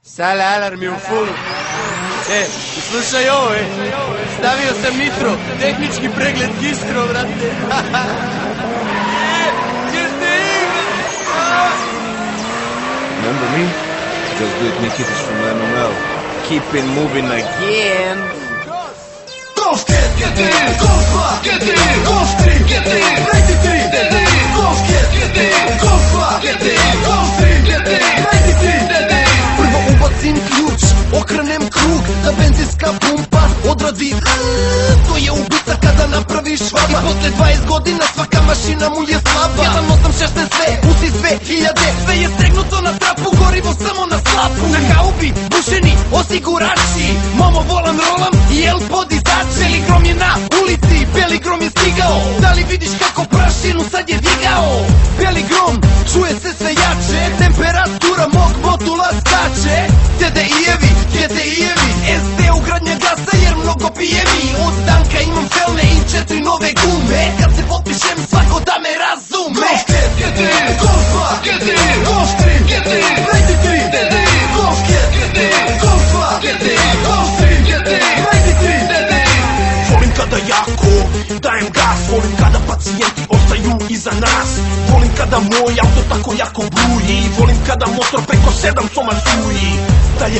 Sale alarm je u fullu. Slušaj ovo, stavio sam nitro, tehnički pregled gistro, brate. Remember me? Just do it, Nikitas from MML. Keep it moving again. Golf kid, get in, golf club, get in, golf stream, get in, 93, get in, golf kid, get in, golf club, get in, golf stream, get in, 93, get in. Prvo ubacim ključ, okrenem krug, da benzinska pumpa odradi. To je ubica kada napraviš švaba. I posle 20 godina svaka mašina mu je slaba. 1.8.16 sve, pusti sve, hiljade. Sve je stegnuto na trapu, gorivo samo na slapu. Na haubi, bušeni, osigurači. Momo volan rolam i el podizač. Beli grom je na ulici, beli grom je stigao. Da li vidiš kako prašinu sad je digao? Beli grom, čuje se sve jače. Temperatura mog motula skače. TDI-evi, GTI-evi, SD ugradnja gasa jer mnogo pije mi. Od tanka imam felne i 4 nove gume. Kad se potpišem svako da me razume. Golf kid, get in, golf club, get in, golf stream, get in, 93, get in, golf kid, get in, golf club, get in, golf stream, get in, 93, get in. Volim kada jako dajem gas, volim kada pacijenti ostaju iza nas. Volim kada moj auto tako jako bruji, volim kada motor preko 7 soma zuji. Da je